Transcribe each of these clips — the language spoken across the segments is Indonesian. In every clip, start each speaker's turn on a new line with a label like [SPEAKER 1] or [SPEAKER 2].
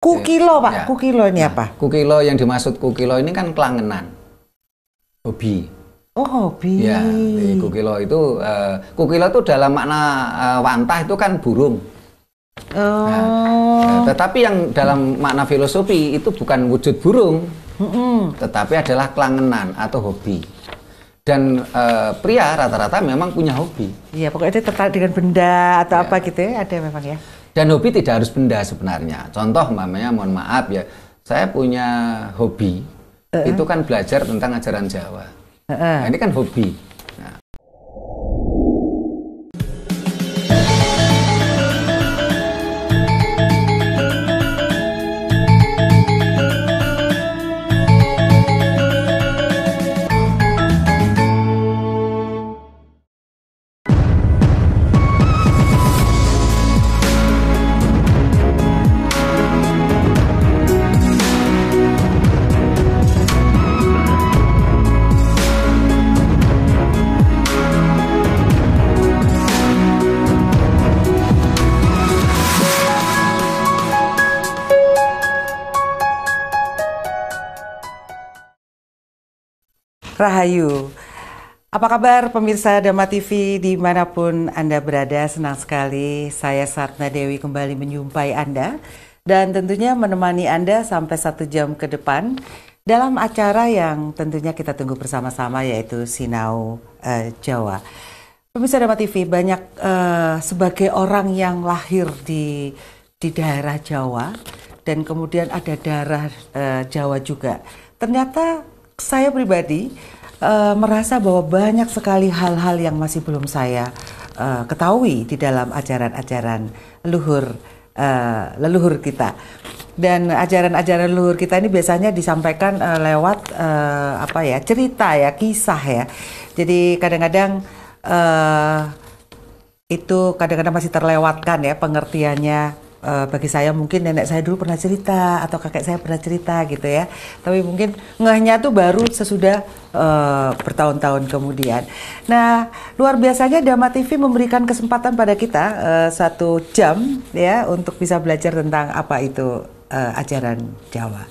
[SPEAKER 1] Kukilo, Pak.
[SPEAKER 2] Ya.
[SPEAKER 1] Kukilo ini apa?
[SPEAKER 2] Kukilo yang dimaksud kukilo ini kan kelangenan, hobi.
[SPEAKER 1] Oh, hobi.
[SPEAKER 2] Ya, kukilo itu dalam makna wantah itu kan burung. Tetapi yang dalam makna filosofi itu bukan wujud burung, tetapi adalah kelangenan atau hobi. Dan pria rata-rata memang punya hobi.
[SPEAKER 1] Iya, pokoknya dia tertarik dengan benda atau apa gitu ya, ada memang ya.
[SPEAKER 2] Dan hobi tidak harus benda sebenarnya. Contoh mamanya, mohon maaf ya, saya punya hobi, itu kan belajar tentang ajaran Jawa. Nah, ini kan hobi. Nah.
[SPEAKER 1] Rahayu. Apa kabar pemirsa Dhamma TV dimanapun Anda berada? Senang sekali saya Satna Dewi kembali menyumpai Anda dan tentunya menemani Anda sampai 1 jam ke depan dalam acara yang tentunya kita tunggu bersama-sama, yaitu Sinau Jawa. Pemirsa Dhamma TV, banyak sebagai orang yang lahir di daerah Jawa dan kemudian ada darah Jawa juga. Ternyata saya pribadi merasa bahwa banyak sekali hal-hal yang masih belum saya ketahui di dalam ajaran-ajaran leluhur kita. Dan ajaran-ajaran leluhur kita ini biasanya disampaikan lewat cerita ya, kisah ya. Jadi kadang-kadang itu kadang-kadang masih terlewatkan ya pengertiannya. Bagi saya mungkin nenek saya dulu pernah cerita atau kakek saya pernah cerita gitu ya, tapi mungkin ngehnya tuh baru sesudah bertahun-tahun kemudian. Nah, luar biasanya Dhamma TV memberikan kesempatan pada kita 1 jam ya untuk bisa belajar tentang apa itu ajaran Jawa.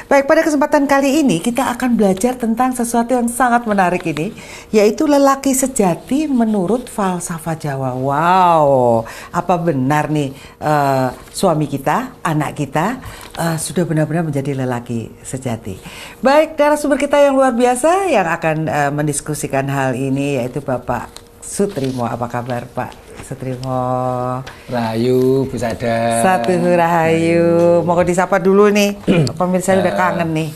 [SPEAKER 1] Baik, pada kesempatan kali ini kita akan belajar tentang sesuatu yang sangat menarik ini, yaitu lelaki sejati menurut falsafah Jawa. Wow, apa benar nih suami kita, anak kita sudah benar-benar menjadi lelaki sejati? Baik, narasumber kita yang luar biasa yang akan mendiskusikan hal ini yaitu Bapak Sutrimo. Apa kabar Pak Sutrimo?
[SPEAKER 2] Rahayu, Bu Sada.
[SPEAKER 1] Satu Rahayu. Mau disapa dulu nih, pemirsa udah kangen nih.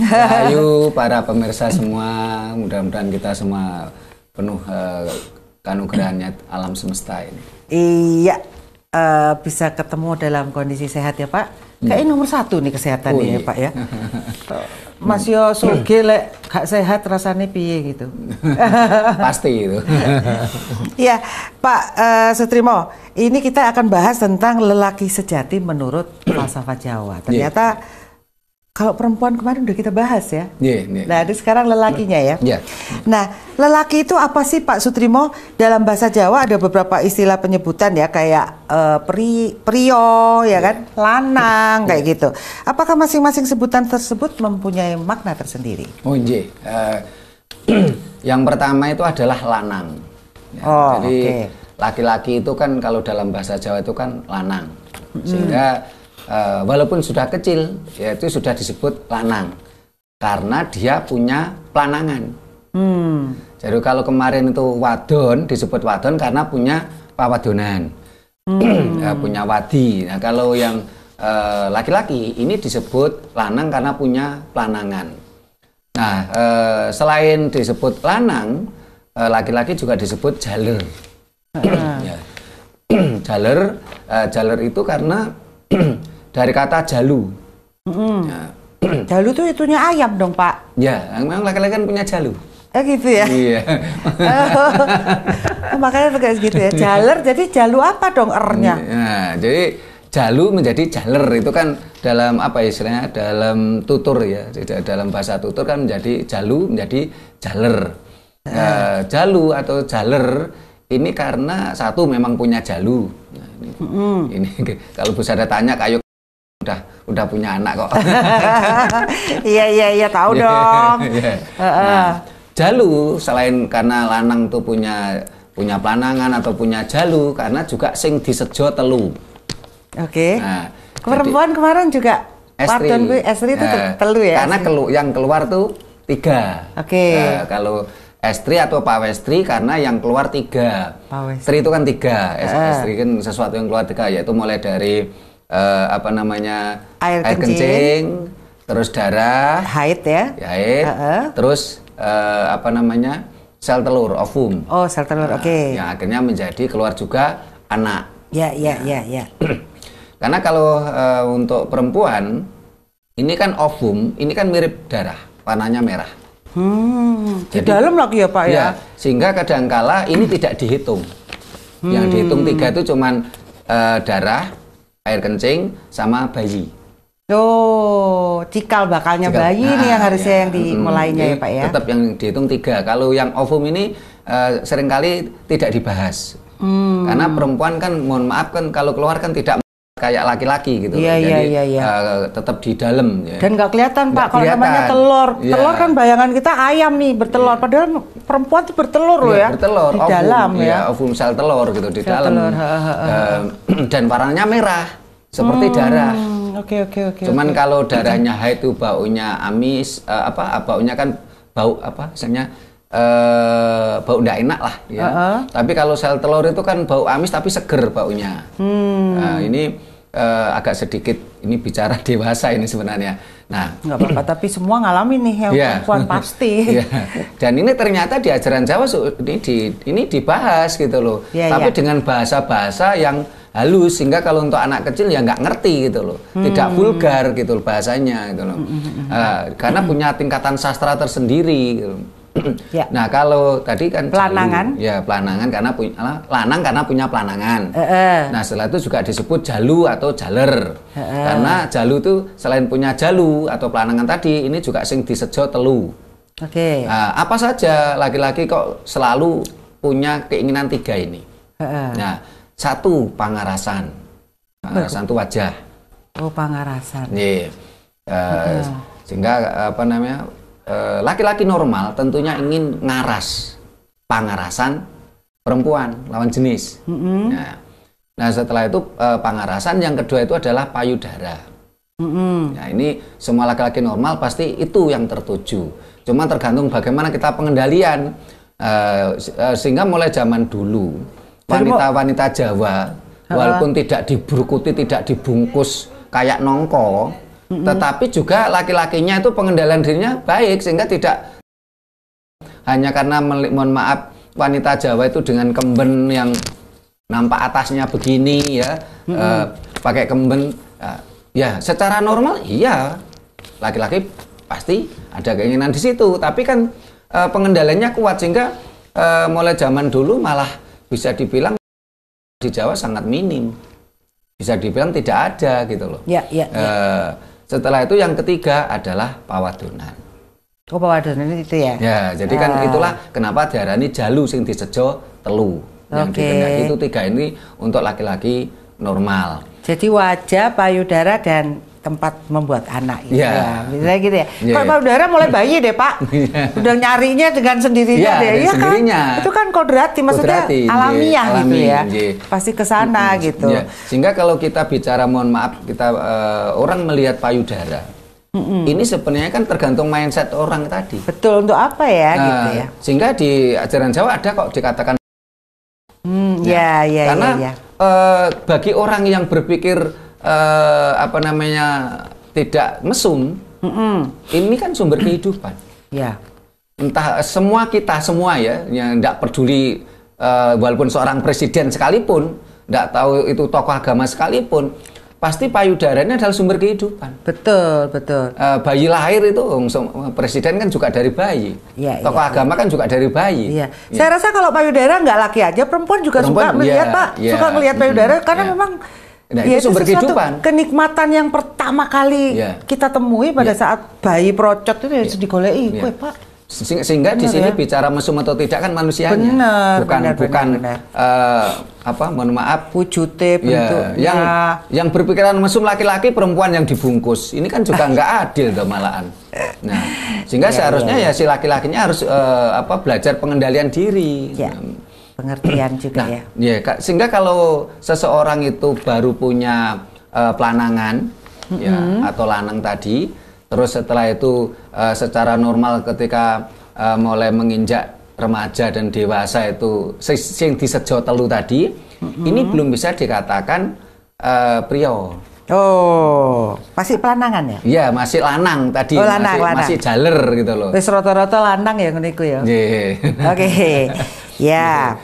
[SPEAKER 2] Rahayu para pemirsa semua, mudah-mudahan kita semua penuh keanugerahannya alam semesta ini. Iya,
[SPEAKER 1] bisa ketemu dalam kondisi sehat ya Pak. Kayaknya nomor 1 nih kesehatan ya Pak ya. Mas yo suge lek gak sehat rasanya piye gitu.
[SPEAKER 2] Pasti itu.
[SPEAKER 1] Ya Pak Sutrimo, ini kita akan bahas tentang lelaki sejati menurut falsafah Jawa. Ternyata kalau perempuan kemarin udah kita bahas ya. Nah, sekarang lelakinya ya. Nah, lelaki itu apa sih Pak Sutrimo? Dalam bahasa Jawa ada beberapa istilah penyebutan ya, kayak prio ya kan, lanang kayak gitu. Apakah masing-masing sebutan tersebut mempunyai makna tersendiri?
[SPEAKER 2] Oh iya. Yang pertama itu adalah lanang. Ya, jadi laki-laki itu kan kalau dalam bahasa Jawa itu kan lanang. Sehingga walaupun sudah kecil, ya itu sudah disebut lanang karena dia punya pelanangan. Jadi kalau kemarin itu wadon disebut wadon karena punya pawadonan, punya wadi. Nah kalau yang laki-laki ini disebut lanang karena punya pelanangan. Nah selain disebut lanang, laki-laki juga disebut jaler. Ya. Jaler itu karena dari kata jalu.
[SPEAKER 1] Ya. Jalu tuh itunya ayam dong Pak?
[SPEAKER 2] Ya, memang laki-laki kan punya jalu.
[SPEAKER 1] Gitu ya? Iya. Makanya kayak gitu ya. Jaler, jadi jalu apa dong R-nya?
[SPEAKER 2] Nah, jadi jalu menjadi jaler itu kan dalam apa istilahnya, dalam tutur ya. Dalam bahasa tutur kan menjadi jalu menjadi jaler. Jalu atau jaler ini karena satu memang punya jalu. Nah, ini kalau bisa ada tanya kayu udah punya anak kok.
[SPEAKER 1] Iya tahu dong.
[SPEAKER 2] Nah, jalu selain karena lanang tuh punya planangan atau punya jalu, karena juga sing disejo telu.
[SPEAKER 1] Oke. Nah, perempuan kemarin juga estri itu telu ya.
[SPEAKER 2] Karena yang keluar tuh 3.
[SPEAKER 1] Oke.
[SPEAKER 2] Kalau estri atau pawestri karena yang keluar 3. Estri itu kan 3. Estri kan sesuatu yang keluar 3, yaitu mulai dari air kencing, terus darah,
[SPEAKER 1] haid ya.
[SPEAKER 2] Haid, terus sel telur, ovum.
[SPEAKER 1] Oh, sel telur, oke.
[SPEAKER 2] Yang akhirnya menjadi keluar juga anak.
[SPEAKER 1] Ya.
[SPEAKER 2] Karena kalau untuk perempuan, ini kan ovum, ini kan mirip darah, warnanya merah.
[SPEAKER 1] Di dalam lagi ya Pak ya?
[SPEAKER 2] Sehingga kadangkala ini tidak dihitung. Yang dihitung 3 itu cuman darah, air kencing, sama bayi.
[SPEAKER 1] Cikal bakalnya bayi ini yang harusnya yang dimulainya ya Pak ya?
[SPEAKER 2] Tetap yang dihitung 3. Kalau yang ovum ini seringkali tidak dibahas. Karena perempuan kan, mohon maaf kan, kalau keluar kan tidak kayak laki-laki gitu.
[SPEAKER 1] Jadi
[SPEAKER 2] tetap di dalam. Ya.
[SPEAKER 1] Dan nggak kelihatan Pak, kalau namanya telur. Telur kan bayangan kita ayam nih bertelur. Padahal perempuan tuh bertelur loh ya.
[SPEAKER 2] Bertelur.
[SPEAKER 1] Di dalam ya.
[SPEAKER 2] Ovum sel telur gitu di dalam. Dan warnanya merah seperti darah.
[SPEAKER 1] Oke.
[SPEAKER 2] Cuman kalau darahnya haid itu baunya amis, baunya kan bau misalnya bau nggak enak lah ya. Tapi kalau sel telur itu kan bau amis tapi seger baunya. Nah, ini agak sedikit ini bicara dewasa ini sebenarnya. Nah,
[SPEAKER 1] nggak apa-apa, tapi semua ngalamin nih yang perempuan pasti.
[SPEAKER 2] Dan ini ternyata di ajaran Jawa ini dibahas gitu loh. Tapi dengan bahasa-bahasa yang halus, sehingga kalau untuk anak kecil ya nggak ngerti gitu loh, tidak vulgar gitu loh bahasanya gitu loh. Karena punya tingkatan sastra tersendiri gitu. Nah kalau tadi kan
[SPEAKER 1] planangan,
[SPEAKER 2] planangan karena lanang karena punya planangan. Nah setelah itu juga disebut jalu atau jaler. Karena jalu itu selain punya jalu atau planangan tadi, ini juga sing disejo telu. Nah, apa saja laki-laki kok selalu punya keinginan 3 ini. Nah, 1 pangarasan. Pangarasan itu wajah.
[SPEAKER 1] Oh, pangarasan.
[SPEAKER 2] Sehingga laki-laki normal tentunya ingin ngaras pangarasan perempuan lawan jenis. Nah setelah itu pangarasan yang kedua itu adalah payudara. Nah ini semua laki-laki normal pasti itu yang tertuju. Cuma tergantung bagaimana kita pengendalian. Sehingga mulai zaman dulu wanita-wanita Jawa walaupun tidak diberkuti, tidak dibungkus kayak nongko, tetapi juga laki-lakinya itu pengendalian dirinya baik, sehingga tidak hanya karena mohon maaf wanita Jawa itu dengan kemben yang nampak atasnya begini ya, pakai kemben ya secara normal iya laki-laki pasti ada keinginan di situ, tapi kan pengendaliannya kuat, sehingga mulai zaman dulu malah bisa dibilang di Jawa sangat minim, bisa dibilang tidak ada gitu loh. Setelah itu yang ketiga adalah pawadonan.
[SPEAKER 1] Oh, pawadonan itu ya?
[SPEAKER 2] Ya, jadi kan itulah kenapa diarani jalu sing disejo telu. Yang dikendaki itu 3 ini untuk laki-laki normal.
[SPEAKER 1] Jadi wajah, payudara, dan tempat membuat anak gitu ya. Misalnya gitu ya. Kalau payudara mulai bayi deh Pak. Udah nyarinya dengan sendirinya deh. Iya kan? Itu kan kodrati, maksudnya alamiah gitu ya. Pasti ke sana gitu.
[SPEAKER 2] Sehingga kalau kita bicara, mohon maaf, kita orang melihat payudara. Ini sebenarnya kan tergantung mindset orang tadi.
[SPEAKER 1] Betul, untuk apa ya gitu ya.
[SPEAKER 2] Sehingga di ajaran Jawa ada kok dikatakan karena bagi orang yang berpikir tidak mesum, ini kan sumber kehidupan. Entah kita semua ya, yang tidak peduli walaupun seorang presiden sekalipun, tidak tahu itu tokoh agama sekalipun, pasti payudaranya adalah sumber kehidupan.
[SPEAKER 1] Betul.
[SPEAKER 2] Bayi lahir itu, presiden kan juga dari bayi. Tokoh agama kan juga dari bayi.
[SPEAKER 1] Saya rasa kalau payudara nggak laki aja, perempuan juga suka melihat Pak, suka melihat payudara karena memang
[SPEAKER 2] itu sumber kehidupan.
[SPEAKER 1] Kenikmatan yang pertama kali kita temui pada saat bayi procot itu harus digoleki, Pak.
[SPEAKER 2] Sehingga di sini bicara mesum atau tidak kan manusianya, bukan mohon maaf
[SPEAKER 1] wujudnya, bentuknya.
[SPEAKER 2] Yang berpikiran mesum laki-laki, perempuan yang dibungkus. Ini kan juga nggak adil dong malahan. Nah, sehingga seharusnya ya si laki-lakinya harus belajar pengendalian diri.
[SPEAKER 1] Ya. Pengertian juga
[SPEAKER 2] sehingga kalau seseorang itu baru punya pelanangan atau lanang tadi. Terus setelah itu secara normal ketika mulai menginjak remaja dan dewasa itu sing disejo telu tadi, ini belum bisa dikatakan prio.
[SPEAKER 1] Oh, masih pelanangan ya?
[SPEAKER 2] Iya, masih lanang tadi, masih jaler gitu loh.
[SPEAKER 1] Wis rata-rata lanang ya ngene iku ya. Oke. Ya.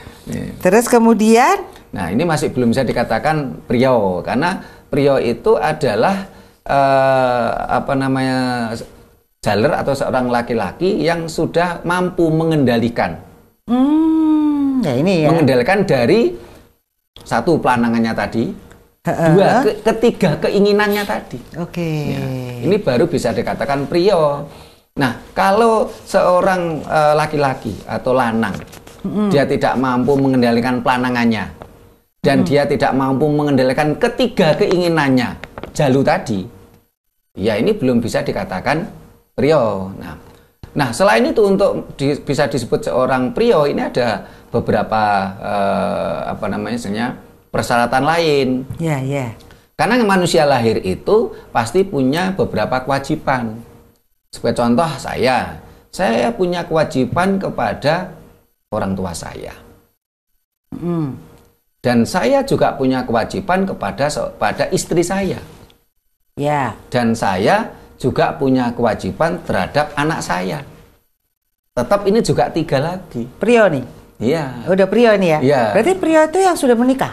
[SPEAKER 1] Terus kemudian?
[SPEAKER 2] Nah, ini masih belum bisa dikatakan prio karena prio itu adalah jaler atau seorang laki-laki yang sudah mampu mengendalikan. Mengendalikan dari satu pelanangannya tadi, dua ketiga keinginannya tadi.
[SPEAKER 1] Oke.
[SPEAKER 2] Ini baru bisa dikatakan prio. Nah, kalau seorang laki-laki atau lanang dia tidak mampu mengendalikan pelanangannya dan dia tidak mampu mengendalikan ketiga keinginannya, jalu tadi. Ya ini belum bisa dikatakan prio. Nah selain itu untuk bisa disebut seorang prio ini ada beberapa persyaratan lain.
[SPEAKER 1] Ya.
[SPEAKER 2] Karena manusia lahir itu pasti punya beberapa kewajiban. Sebagai contoh saya punya kewajiban kepada orang tua saya. Dan saya juga punya kewajiban kepada istri saya.
[SPEAKER 1] Ya.
[SPEAKER 2] Dan saya juga punya kewajiban terhadap anak saya. Tetap ini juga 3 lagi.
[SPEAKER 1] Prio nih?
[SPEAKER 2] Iya.
[SPEAKER 1] Udah prio nih ya?
[SPEAKER 2] Iya.
[SPEAKER 1] Berarti prio itu yang sudah menikah?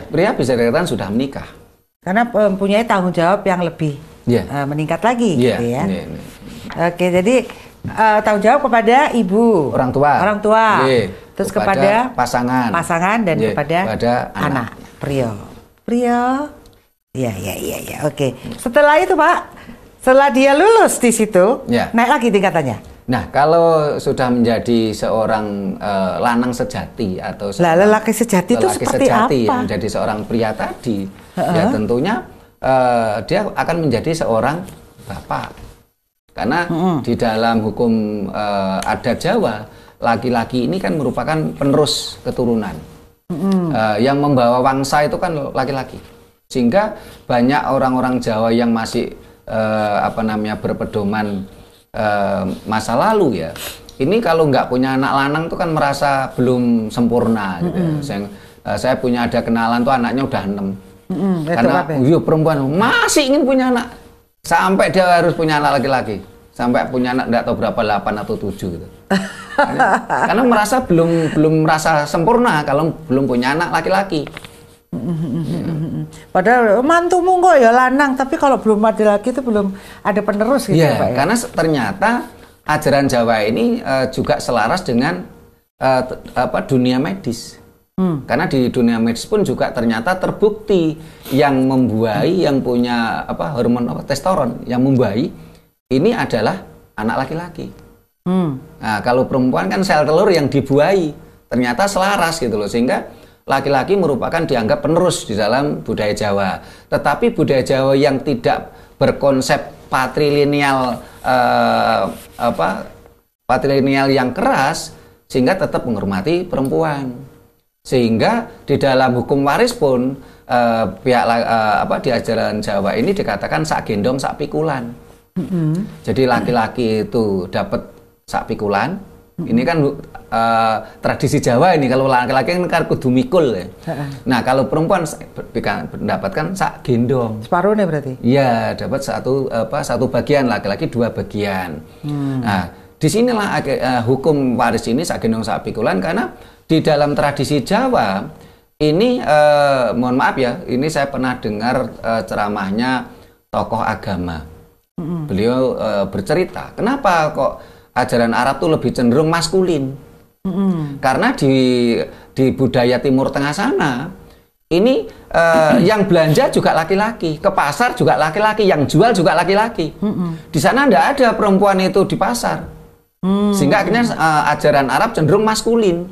[SPEAKER 2] Pria bisa dikatakan sudah menikah.
[SPEAKER 1] Karena mempunyai tanggung jawab yang lebih meningkat lagi.
[SPEAKER 2] Iya.
[SPEAKER 1] Gitu ya? Oke, jadi tanggung jawab kepada ibu.
[SPEAKER 2] Orang tua.
[SPEAKER 1] Terus kepada
[SPEAKER 2] pasangan
[SPEAKER 1] dan kepada anak. Prio. Ya. Oke. Setelah itu Pak, setelah dia lulus di situ, naik lagi tingkatannya.
[SPEAKER 2] Nah, kalau sudah menjadi seorang lanang sejati atau
[SPEAKER 1] lelaki sejati itu seperti apa?
[SPEAKER 2] Yang menjadi seorang pria tadi, ya tentunya dia akan menjadi seorang bapak. Karena di dalam hukum adat Jawa, laki-laki ini kan merupakan penerus keturunan. Yang membawa wangsa itu kan laki-laki. Sehingga banyak orang-orang Jawa yang masih berpedoman masa lalu ya. Ini kalau nggak punya anak lanang tuh kan merasa belum sempurna gitu. Saya punya ada kenalan tuh anaknya udah 6. Karena perempuan masih ingin punya anak. Sampai dia harus punya anak laki-laki. Sampai punya anak nggak tahu berapa 8 atau 7 gitu. Karena merasa belum merasa sempurna kalau belum punya anak laki-laki.
[SPEAKER 1] Padahal mantumu kok ya lanang, tapi kalau belum ada lagi itu belum ada penerus gitu
[SPEAKER 2] ya,
[SPEAKER 1] Pak ya.
[SPEAKER 2] Karena ternyata ajaran Jawa ini juga selaras dengan dunia medis. Karena di dunia medis pun juga ternyata terbukti yang membuahi, yang punya hormon testosteron yang membuahi ini adalah anak laki-laki. Nah, kalau perempuan kan sel telur yang dibuahi, ternyata selaras gitu loh, sehingga laki-laki merupakan dianggap penerus di dalam budaya Jawa. Tetapi budaya Jawa yang tidak berkonsep patrilineal patrilineal yang keras, sehingga tetap menghormati perempuan. Sehingga di dalam hukum waris pun di ajaran Jawa ini dikatakan sak gendong sak pikulan. Jadi laki-laki itu dapat sak pikulan. Ini kan tradisi Jawa ini, kalau laki-laki kan kudu mikul ya. Nah, kalau perempuan mendapatkan sak gendong.
[SPEAKER 1] Separuhnya berarti?
[SPEAKER 2] Iya, dapat satu bagian, laki-laki 2 bagian. Nah, disinilah hukum waris ini sak gendong sak pikulan, karena di dalam tradisi Jawa ini mohon maaf ya, ini saya pernah dengar ceramahnya tokoh agama. Beliau bercerita, kenapa kok ajaran Arab tuh lebih cenderung maskulin? Karena di budaya Timur Tengah sana ini yang belanja juga laki-laki, ke pasar juga laki-laki, yang jual juga laki-laki. Di sana enggak ada perempuan itu di pasar. Sehingga akhirnya ajaran Arab cenderung maskulin.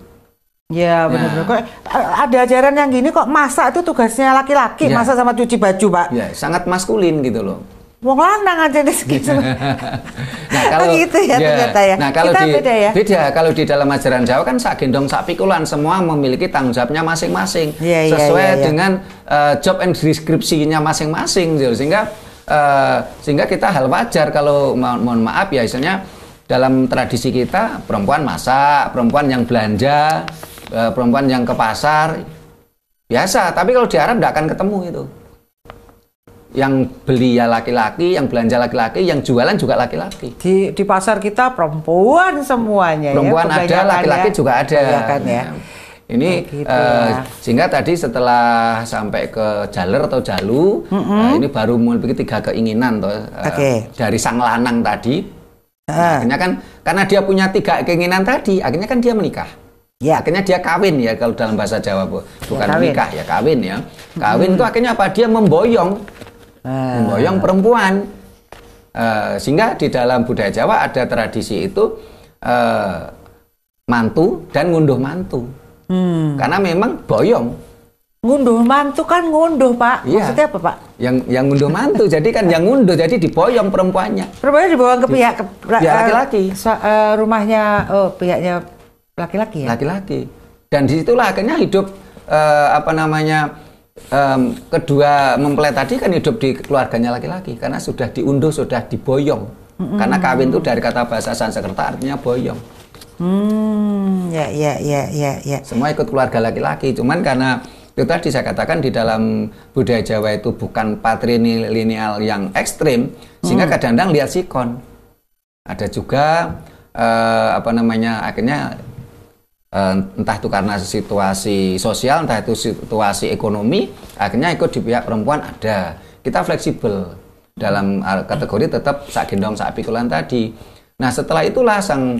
[SPEAKER 1] Ya benar-benar. Kok ada ajaran yang gini kok masak itu tugasnya laki-laki,
[SPEAKER 2] Ya.
[SPEAKER 1] masak sama cuci baju, Pak.
[SPEAKER 2] Ya, sangat maskulin gitu loh.
[SPEAKER 1] Wong lanang aja deh segitu.
[SPEAKER 2] Nah, kalau
[SPEAKER 1] gitu ya, ternyata ya.
[SPEAKER 2] Nah, kalau
[SPEAKER 1] Kita
[SPEAKER 2] di
[SPEAKER 1] beda ya.
[SPEAKER 2] beda kalau di dalam ajaran Jawa kan sak gendong sak pikulan, semua memiliki tanggung jawabnya masing-masing sesuai dengan job and deskripsinya masing-masing gitu. Sehingga kita hal wajar kalau mohon maaf ya, misalnya dalam tradisi kita perempuan masak, perempuan yang belanja, perempuan yang ke pasar biasa, tapi kalau di Arab tidak akan ketemu itu. Yang beli ya laki-laki, yang belanja laki-laki, yang jualan juga laki-laki.
[SPEAKER 1] Di pasar kita perempuan semuanya.
[SPEAKER 2] Perempuan
[SPEAKER 1] ya,
[SPEAKER 2] ada, laki-laki juga ada.
[SPEAKER 1] Kan, ya.
[SPEAKER 2] Ini
[SPEAKER 1] gitu ya.
[SPEAKER 2] Sehingga tadi setelah sampai ke jaler atau jalu, ini baru memiliki 3 keinginan dari sang lanang tadi. Akhirnya kan karena dia punya 3 keinginan tadi, akhirnya kan dia menikah. Ya. Akhirnya dia kawin ya, kalau dalam bahasa Jawa bukan menikah ya, kawin ya. Kawin itu akhirnya apa? Dia memboyong perempuan. Sehingga di dalam budaya Jawa ada tradisi itu mantu dan ngunduh mantu. Karena memang boyong.
[SPEAKER 1] Ngunduh mantu kan ngunduh, Pak.
[SPEAKER 2] Iya.
[SPEAKER 1] Maksudnya apa, Pak?
[SPEAKER 2] Yang ngunduh mantu, jadi kan yang ngunduh, jadi diboyong perempuannya.
[SPEAKER 1] Perempuannya dibawa ke pihak
[SPEAKER 2] laki-laki.
[SPEAKER 1] Rumahnya, pihaknya laki-laki ya?
[SPEAKER 2] Laki-laki. Dan disitulah akhirnya hidup kedua mempelai tadi kan hidup di keluarganya laki-laki karena sudah diunduh, sudah diboyong. Karena kawin itu dari kata bahasa Sanskerta artinya boyong.
[SPEAKER 1] Ya.
[SPEAKER 2] Semua ikut keluarga laki-laki. Cuman karena itu tadi saya katakan di dalam budaya Jawa itu bukan patrilineal yang ekstrim, sehingga kadang-kadang lihat sikon. Ada juga akhirnya entah itu karena situasi sosial, entah itu situasi ekonomi, akhirnya ikut di pihak perempuan ada. Kita fleksibel dalam kategori tetap sak gendong sak pikulan tadi. Nah setelah itulah sang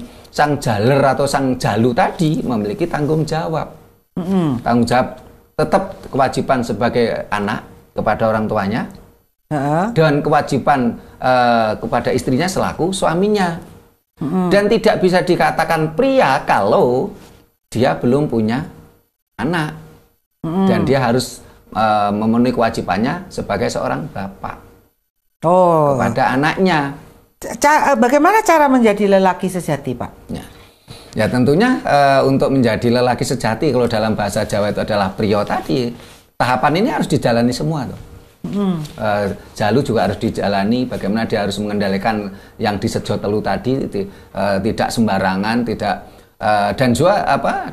[SPEAKER 2] jaler atau sang jalu tadi memiliki tanggung jawab. Tanggung jawab tetap kewajiban sebagai anak kepada orang tuanya dan kewajiban kepada istrinya selaku suaminya. Dan tidak bisa dikatakan pria kalau dia belum punya anak. Dan dia harus memenuhi kewajibannya sebagai seorang bapak kepada anaknya.
[SPEAKER 1] Bagaimana cara menjadi lelaki sejati, Pak?
[SPEAKER 2] Ya tentunya untuk menjadi lelaki sejati kalau dalam bahasa Jawa itu adalah prio tadi. Tahapan ini harus dijalani semua tuh. Jalu juga harus dijalani, bagaimana dia harus mengendalikan yang disejo telu tadi, tidak sembarangan,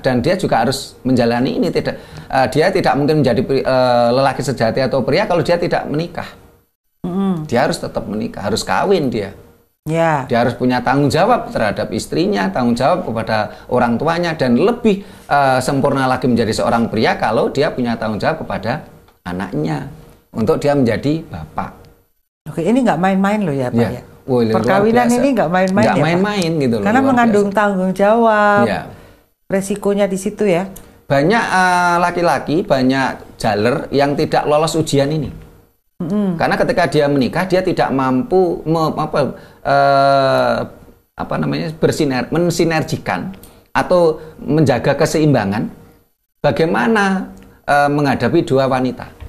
[SPEAKER 2] dan dia juga harus menjalani ini, dia tidak mungkin menjadi lelaki sejati atau pria kalau dia tidak menikah. Dia harus tetap menikah, harus kawin dia. Dia harus punya tanggung jawab terhadap istrinya, tanggung jawab kepada orang tuanya, dan lebih sempurna lagi menjadi seorang pria kalau dia punya tanggung jawab kepada anaknya. Untuk dia menjadi bapak. Oke, ini nggak main-main loh ya, Pak ya. Perkawinan ini nggak main-main ya, main-main gitu loh.
[SPEAKER 1] Karena mengandung tanggung jawab. Resikonya di situ ya.
[SPEAKER 2] Banyak laki-laki, banyak jaler yang tidak lolos ujian ini. Karena ketika dia menikah, dia tidak mampu mensinergikan atau menjaga keseimbangan. Bagaimana menghadapi dua wanita?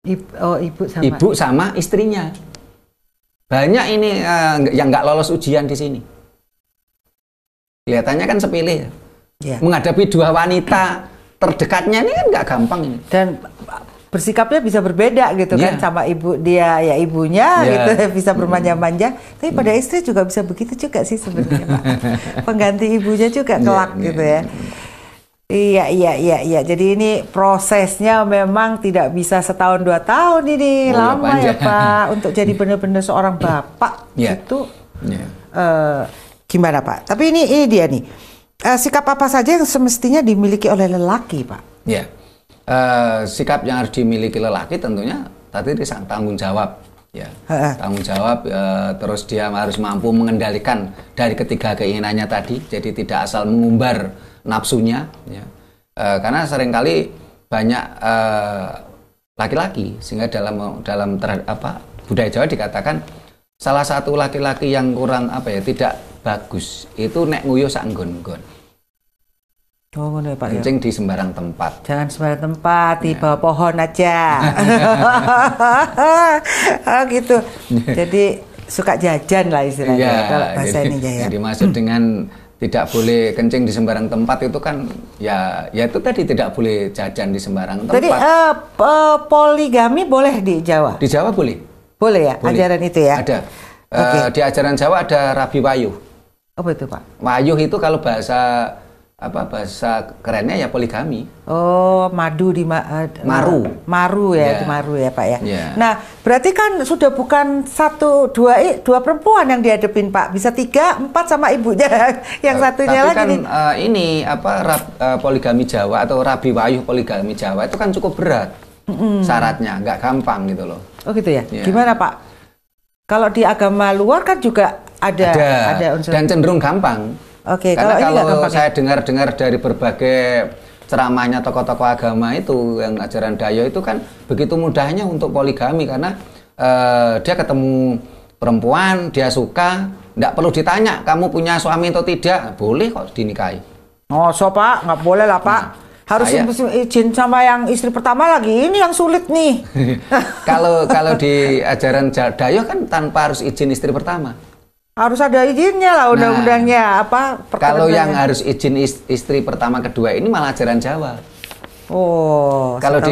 [SPEAKER 2] Ibu sama istrinya. Banyak ini yang nggak lolos ujian di sini. Kelihatannya kan sepele. Menghadapi dua wanita terdekatnya ini kan nggak gampang ini. Dan
[SPEAKER 1] bersikapnya bisa berbeda gitu kan, sama ibu dia ya ibunya gitu bisa bermanja-manja. Tapi pada istri juga bisa begitu juga sih sebenarnya, Pak. Pengganti ibunya juga kelak gitu ya. Iya. Jadi ini prosesnya memang tidak bisa setahun 2 tahun ini, lama ya Pak, untuk jadi benar-benar seorang bapak itu. Gimana Pak? Tapi ini dia nih, sikap apa saja yang semestinya dimiliki oleh lelaki, Pak?
[SPEAKER 2] Sikap yang harus dimiliki lelaki tentunya tadi tanggung jawab. Tanggung jawab, terus dia harus mampu mengendalikan dari ketiga keinginannya tadi, jadi tidak asal mengumbar nafsunya, karena seringkali banyak laki-laki, sehingga dalam budaya Jawa dikatakan salah satu laki-laki yang kurang tidak bagus itu nek nguyuh sak nggon-nggon.
[SPEAKER 1] Oh, ngono ya Pak.
[SPEAKER 2] Kencing di sembarang tempat.
[SPEAKER 1] Jangan sembarang tempat, di bawah pohon aja. Oh, gitu. Jadi suka jajan lah istilahnya kalau bahasa ini ya.
[SPEAKER 2] Yang dimaksud dengan tidak boleh kencing di sembarang tempat itu kan ya itu tadi tidak boleh jajan di sembarang tempat.
[SPEAKER 1] Jadi poligami boleh di Jawa?
[SPEAKER 2] Di Jawa boleh.
[SPEAKER 1] Boleh ya, boleh. Ajaran itu ya?
[SPEAKER 2] Ada. Di ajaran Jawa ada Rabi Wayuh.
[SPEAKER 1] Apa itu Pak?
[SPEAKER 2] Wayuh itu kalau bahasa kerennya ya poligami.
[SPEAKER 1] Oh, madu di maru ya, itu maru ya Pak ya.
[SPEAKER 2] Yeah.
[SPEAKER 1] Nah, berarti kan sudah bukan dua perempuan yang dihadapin Pak, bisa 3, 4 sama ibunya yang satunya
[SPEAKER 2] tapi
[SPEAKER 1] lagi.
[SPEAKER 2] Kan poligami Jawa atau Rabi Wayuh poligami Jawa itu kan cukup berat syaratnya, nggak gampang gitu loh.
[SPEAKER 1] Oh gitu ya.
[SPEAKER 2] Yeah.
[SPEAKER 1] Gimana Pak? Kalau di agama luar kan juga ada unsur
[SPEAKER 2] dan cenderung gampang.
[SPEAKER 1] Oke,
[SPEAKER 2] karena kalau saya dengar dari berbagai ceramahnya tokoh-tokoh agama itu yang ajaran Dayo itu kan begitu mudahnya untuk poligami karena dia ketemu perempuan, dia suka, nggak perlu ditanya kamu punya suami atau tidak, boleh kok dinikahi.
[SPEAKER 1] Oh, Pak, nggak boleh lah Pak. Harus izin sama yang istri pertama lagi, ini yang sulit nih.
[SPEAKER 2] Kalau di ajaran Dayo kan tanpa harus izin istri pertama.
[SPEAKER 1] Harus ada izinnya lah undang-undangnya
[SPEAKER 2] Kalau yang harus izin istri pertama kedua ini malah ajaran Jawa.
[SPEAKER 1] Oh,
[SPEAKER 2] kalau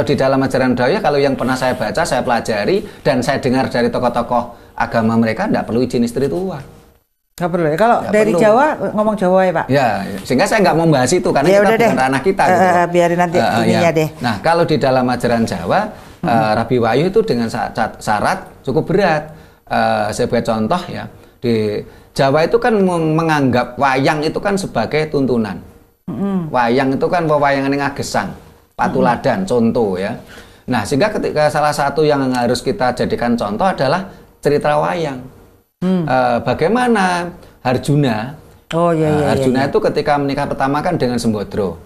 [SPEAKER 2] di dalam ajaran Dayo, kalau yang pernah saya baca, saya pelajari dan saya dengar dari tokoh-tokoh agama mereka tidak perlu izin istri tua.
[SPEAKER 1] Nggak perlu ya. Kalau dari perlu. Jawa ngomong Jawa ya Pak.
[SPEAKER 2] Ya, sehingga saya nggak mau bahas itu karena kita bukan ranah kita. Gitu.
[SPEAKER 1] Biarin nanti ininya deh.
[SPEAKER 2] Nah, kalau di dalam ajaran Jawa, Rabi Wayuh itu dengan syarat cukup berat. Saya buat contoh ya, di Jawa itu kan menganggap wayang itu kan sebagai tuntunan. Wayang itu kan wewayangan yang gesang, patuladan, contoh ya. Nah, sehingga ketika salah satu yang harus kita jadikan contoh adalah cerita wayang. Bagaimana Harjuna? Harjuna itu ketika menikah pertama kan dengan Sembodro.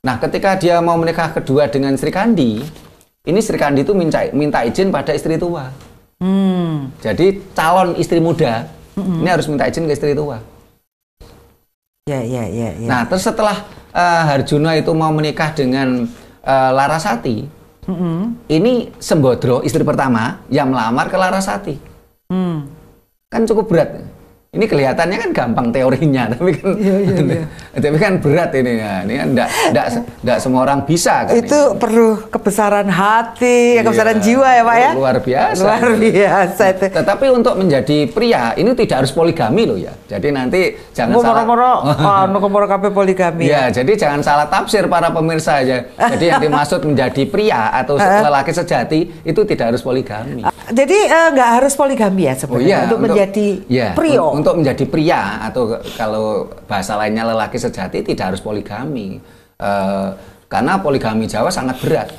[SPEAKER 2] Nah, ketika dia mau menikah kedua dengan Sri Kandi, ini Sri Kandi itu minta izin pada istri tua. Jadi calon istri muda ini harus minta izin ke istri tua.
[SPEAKER 1] Ya.
[SPEAKER 2] Nah, terus setelah Harjuna itu mau menikah dengan Larasati, ini Sembodro istri pertama yang melamar ke Larasati. Kan cukup berat. Ini kelihatannya kan gampang teorinya, tapi kan tapi kan berat ini. Ya. Ini kan enggak semua orang bisa kan.
[SPEAKER 1] Itu perlu kebesaran hati, kebesaran jiwa ya, Pak ya.
[SPEAKER 2] Luar biasa.
[SPEAKER 1] Luar biasa itu.
[SPEAKER 2] Tetapi untuk menjadi pria ini tidak harus poligami loh ya. Jadi nanti jangan
[SPEAKER 1] moro-moro kabeh poligami.
[SPEAKER 2] Ya, jadi jangan salah tafsir para pemirsa aja. Jadi yang dimaksud menjadi pria atau lelaki sejati itu tidak harus poligami.
[SPEAKER 1] Jadi nggak harus poligami ya sebenarnya untuk menjadi prio.
[SPEAKER 2] Untuk menjadi pria atau kalau bahasa lainnya lelaki sejati tidak harus poligami. Karena poligami Jawa sangat berat.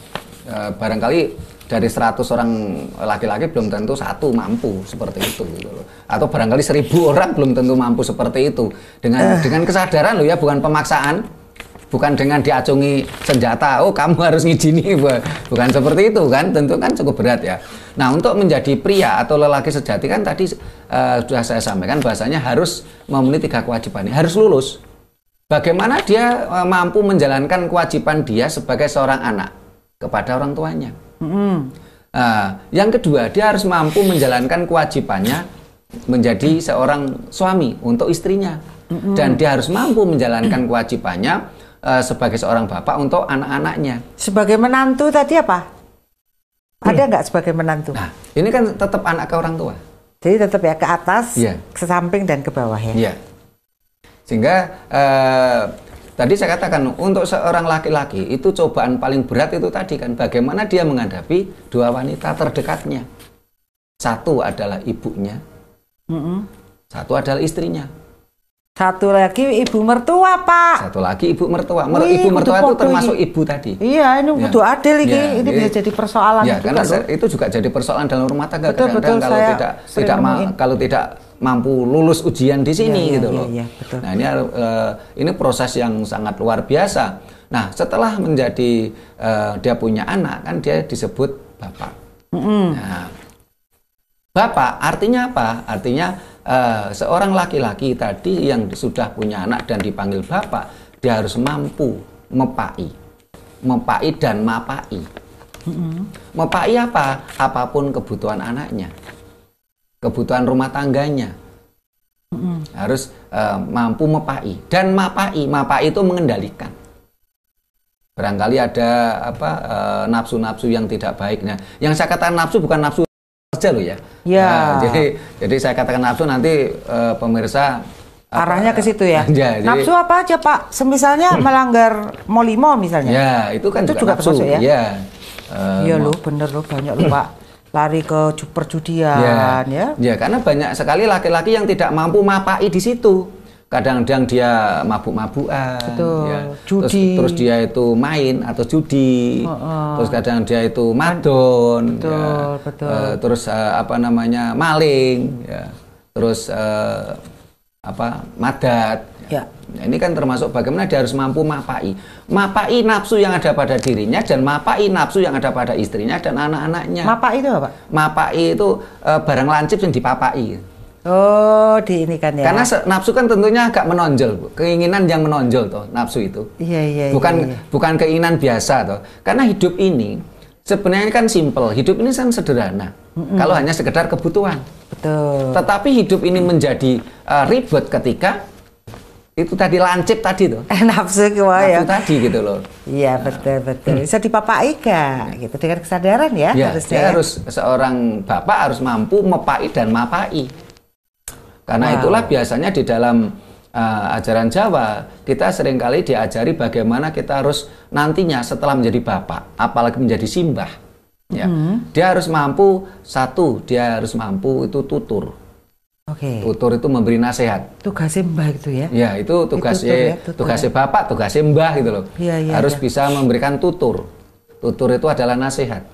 [SPEAKER 2] Barangkali dari 100 orang laki-laki belum tentu 1 mampu seperti itu gitu loh. Atau barangkali 1000 orang belum tentu mampu seperti itu. Dengan kesadaran loh ya, bukan pemaksaan. Bukan dengan diacungi senjata, oh kamu harus ngizini, bukan seperti itu kan, tentu kan cukup berat ya. Nah, untuk menjadi pria atau lelaki sejati kan tadi sudah saya sampaikan bahasanya harus memenuhi 3 kewajiban ini, harus lulus. Bagaimana dia mampu menjalankan kewajiban dia sebagai seorang anak kepada orang tuanya. Yang kedua, dia harus mampu menjalankan kewajibannya menjadi seorang suami untuk istrinya. Dan dia harus mampu menjalankan kewajibannya sebagai seorang bapak untuk anak-anaknya.
[SPEAKER 1] Sebagai menantu tadi apa? Ada nggak sebagai menantu?
[SPEAKER 2] Nah, ini kan tetap anak ke orang tua.
[SPEAKER 1] Jadi tetap ya ke atas, ke samping dan ke bawah ya.
[SPEAKER 2] Iya. Sehingga tadi saya katakan untuk seorang laki-laki itu cobaan paling berat itu tadi kan bagaimana dia menghadapi 2 wanita terdekatnya. Satu adalah ibunya, satu adalah istrinya.
[SPEAKER 1] Satu lagi ibu mertua, Pak.
[SPEAKER 2] Satu lagi ibu mertua. Ibu mertua itu termasuk ibu tadi.
[SPEAKER 1] Iya, ini butuh adil ini. Ini bisa jadi persoalan.
[SPEAKER 2] Ya, karena itu juga jadi persoalan dalam rumah tangga. Kadang-kadang kalau tidak mampu lulus ujian di sini gitu loh.
[SPEAKER 1] Iya, betul.
[SPEAKER 2] Nah, ini proses yang sangat luar biasa. Nah, setelah menjadi dia punya anak, kan dia disebut bapak. Nah, bapak artinya apa? Artinya seorang laki-laki tadi yang sudah punya anak dan dipanggil bapak, dia harus mampu mepai dan mapai. Mepai apa? Apapun kebutuhan anaknya, kebutuhan rumah tangganya, harus mampu mepai dan mapai itu mengendalikan. Barangkali ada nafsu-nafsu yang tidak baik. Nah, yang saya katakan nafsu bukan nafsu saja loh ya.
[SPEAKER 1] Ya.
[SPEAKER 2] Nah, jadi saya katakan nafsu, nanti pemirsa
[SPEAKER 1] arahnya ke situ ya.
[SPEAKER 2] Ya,
[SPEAKER 1] nafsu apa aja Pak? Misalnya melanggar molimo misalnya.
[SPEAKER 2] Ya, itu kan
[SPEAKER 1] itu
[SPEAKER 2] juga nafsu
[SPEAKER 1] ya.
[SPEAKER 2] Ya.
[SPEAKER 1] Iya loh, bener loh, banyak loh Pak. Lari ke perjudian ya.
[SPEAKER 2] Ya, karena banyak sekali laki-laki yang tidak mampu mapai di situ. Kadang-kadang dia mabuk-mabukan, ya.
[SPEAKER 1] Judi.
[SPEAKER 2] Terus dia itu main atau judi, terus kadang dia itu madon, terus maling, ya. Terus madat. Ya. Nah, ini kan termasuk bagaimana dia harus mampu mapai nafsu yang ada pada dirinya dan mapai nafsu yang ada pada istrinya dan anak-anaknya.
[SPEAKER 1] Mapai itu apa?
[SPEAKER 2] Mapai itu barang lancip yang dipapai.
[SPEAKER 1] Oh, di ini kan ya.
[SPEAKER 2] Karena nafsu kan tentunya agak menonjol, Bu. Keinginan yang menonjol toh, nafsu itu.
[SPEAKER 1] Iya.
[SPEAKER 2] Bukan keinginan biasa toh. Karena hidup ini sebenarnya kan simple. Hidup ini kan sederhana. Kalau hanya sekedar kebutuhan.
[SPEAKER 1] Betul.
[SPEAKER 2] Tetapi hidup ini menjadi ribet ketika itu tadi lancip tadi tuh.
[SPEAKER 1] Nafsu ya.
[SPEAKER 2] Nafsu tadi gitu loh.
[SPEAKER 1] Iya, betul. Bisa dipapai gak? Gitu dengan kesadaran ya,
[SPEAKER 2] ya
[SPEAKER 1] harusnya.
[SPEAKER 2] Harus seorang bapak harus mampu mepai dan mapai. Karena itulah biasanya di dalam ajaran Jawa kita seringkali diajari bagaimana kita harus nantinya setelah menjadi bapak, apalagi menjadi simbah, ya, dia harus mampu dia harus mampu itu tutur. Tutur itu memberi nasihat.
[SPEAKER 1] Tugasnya mbah gitu ya?
[SPEAKER 2] Ya, itu tugasnya bapak, tugasnya mbah gitu loh. Harus bisa memberikan tutur. Tutur itu adalah nasihat.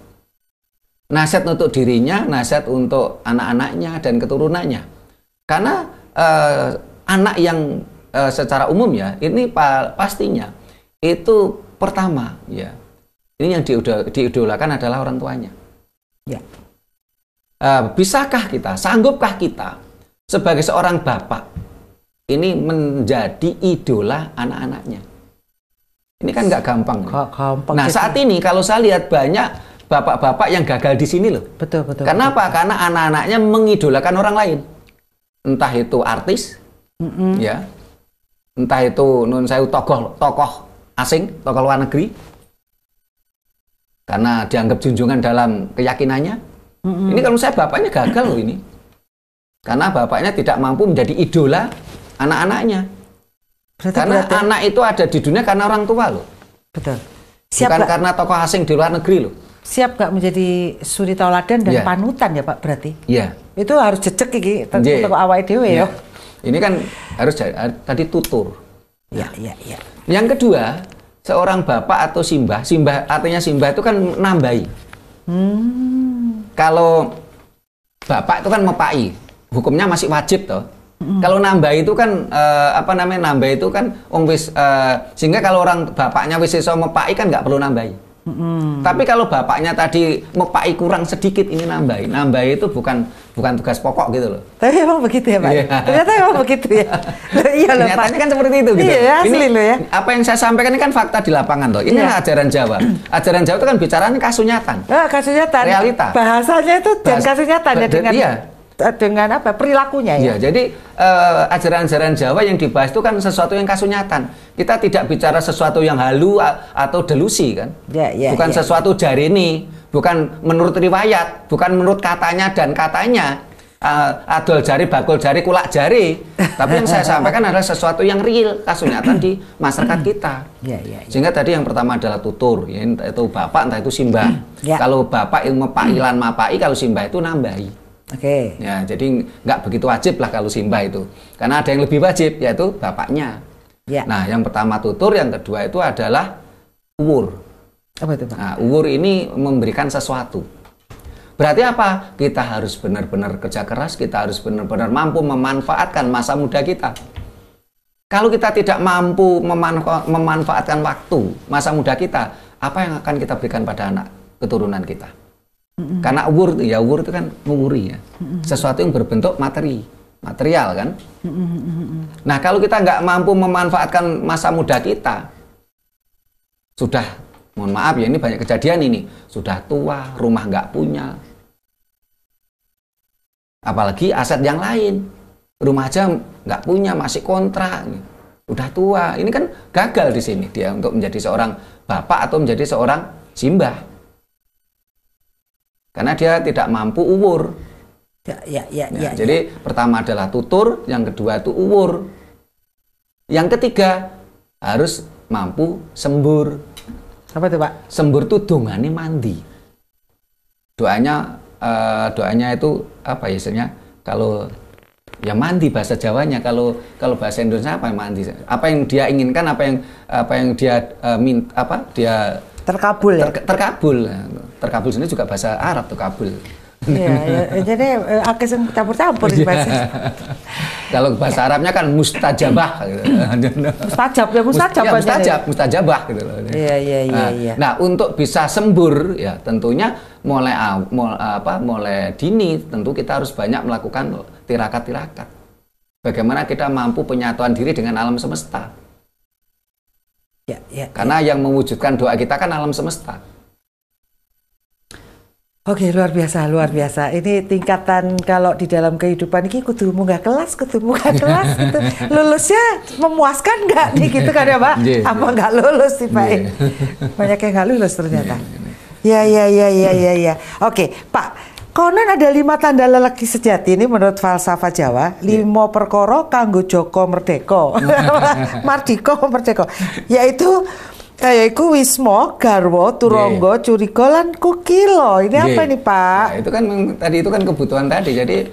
[SPEAKER 2] Nasihat untuk dirinya, nasihat untuk anak-anaknya dan keturunannya. Karena anak yang secara umum ya, ini pastinya itu pertama ya, ini yang diidolakan adalah orang tuanya. Ya. Bisakah kita, sanggupkah kita sebagai seorang bapak ini menjadi idola anak-anaknya? Ini kan nggak gampang. Nah, saat ini kalau saya lihat banyak bapak-bapak yang gagal di sini loh.
[SPEAKER 1] Betul.
[SPEAKER 2] Kenapa? Karena anak-anaknya mengidolakan orang lain. Entah itu artis, ya, entah itu tokoh asing, tokoh luar negeri, karena dianggap junjungan dalam keyakinannya. Ini kalau saya bapaknya gagal loh ini, karena bapaknya tidak mampu menjadi idola anak-anaknya. Karena anak itu ada di dunia karena orang tua loh. Betul. Bukan karena tokoh asing di luar negeri loh.
[SPEAKER 1] Siap gak menjadi suri tauladan dan panutan ya Pak berarti?
[SPEAKER 2] Iya.
[SPEAKER 1] Itu harus jejak iki untuk awake dhewe ya.
[SPEAKER 2] Ini kan harus tadi tutur.
[SPEAKER 1] Iya.
[SPEAKER 2] Yang kedua, seorang bapak atau simbah artinya simbah itu kan nambahi. Kalau bapak itu kan mepai, hukumnya masih wajib toh. Kalau nambah itu kan nambah itu kan sehingga kalau orang bapaknya wis iso mepai kan nggak perlu nambahi. Tapi kalau bapaknya tadi mepai kurang sedikit ini nambahi itu bukan tugas pokok gitu loh.
[SPEAKER 1] Tapi emang begitu ya Pak? Ternyata emang begitu ya. Iya loh Pak.
[SPEAKER 2] Nyatanya kan seperti itu gitu.
[SPEAKER 1] Iya, asli loh ya.
[SPEAKER 2] Apa yang saya sampaikan ini kan fakta di lapangan toh. Ini ajaran Jawa. Ajaran Jawa itu kan bicaranya kasunyatan.
[SPEAKER 1] Kasunyatan.
[SPEAKER 2] Realita.
[SPEAKER 1] Bahasanya itu dan kasunyatan ya dengan perilakunya ya.
[SPEAKER 2] Iya, jadi ajaran-ajaran Jawa yang dibahas itu kan sesuatu yang kasunyatan. Kita tidak bicara sesuatu yang halu atau delusi kan. Bukan sesuatu jarini, bukan menurut riwayat, bukan menurut katanya dan katanya. Adol jari, bakul jari, kulak jari. Tapi yang saya sampaikan adalah sesuatu yang real, kasunyatan di masyarakat kita. Sehingga tadi yang pertama adalah tutur, ya, entah itu bapak, entah itu simbah. Kalau bapak ilmu pailan mapai, kalau simbah itu nambahi. Ya, jadi nggak begitu wajib lah kalau simbah itu, karena ada yang lebih wajib yaitu bapaknya. Nah, yang pertama tutur, yang kedua itu adalah uwur.
[SPEAKER 1] Apa itu Pak?
[SPEAKER 2] Nah, uwur ini memberikan sesuatu. Berarti apa? Kita harus benar-benar kerja keras, kita harus benar-benar mampu memanfaatkan masa muda kita. Kalau kita tidak mampu memanfaatkan waktu masa muda kita, apa yang akan kita berikan pada anak keturunan kita? Karena umur itu kan nguri ya. Sesuatu yang berbentuk material kan. Nah, kalau kita nggak mampu memanfaatkan masa muda kita, sudah, mohon maaf ya, ini banyak kejadian ini, sudah tua, rumah nggak punya, apalagi aset yang lain, rumah aja nggak punya, masih kontrak, udah tua, ini kan gagal di sini dia untuk menjadi seorang bapak atau menjadi seorang simbah, karena dia tidak mampu uwur. Jadi pertama adalah tutur, yang kedua itu uwur, yang ketiga harus mampu sembur.
[SPEAKER 1] Apa itu Pak?
[SPEAKER 2] Sembur itu dongane mandi. Doanya itu apa ya istilahnya? Kalau ya mandi bahasa Jawanya, kalau bahasa Indonesia apa yang mandi? Apa yang dia inginkan, apa yang dia dia
[SPEAKER 1] terkabul ya.
[SPEAKER 2] Terkabul sini juga bahasa Arab tuh kabul.
[SPEAKER 1] Iya, jadi akeh sing campur-campur di bahasa.
[SPEAKER 2] Kalau bahasa Arabnya kan mustajabah gitu. Mustajabah gitu loh.
[SPEAKER 1] Iya.
[SPEAKER 2] Nah, untuk bisa sembur ya tentunya mulai dini tentu kita harus banyak melakukan tirakat-tirakat. Bagaimana kita mampu penyatuan diri dengan alam semesta. Karena yang mewujudkan doa kita kan alam semesta.
[SPEAKER 1] Oke, luar biasa. Ini tingkatan kalau di dalam kehidupan ini kudu munggah kelas gitu. Lulusnya memuaskan nggak nih gitu kan ya Pak? Apa nggak lulus sih Pak? Banyak yang nggak lulus ternyata. Ya. Oke, Pak. Konon ada 5 tanda lelaki sejati ini menurut falsafah Jawa. 5 perkara kanggo Joko Merdeka. Merdeka. Yaitu iku wismo, garwo, turangga, curiga lan kukila. Ini apa nih Pak?
[SPEAKER 2] Nah, itu kan kebutuhan tadi. Jadi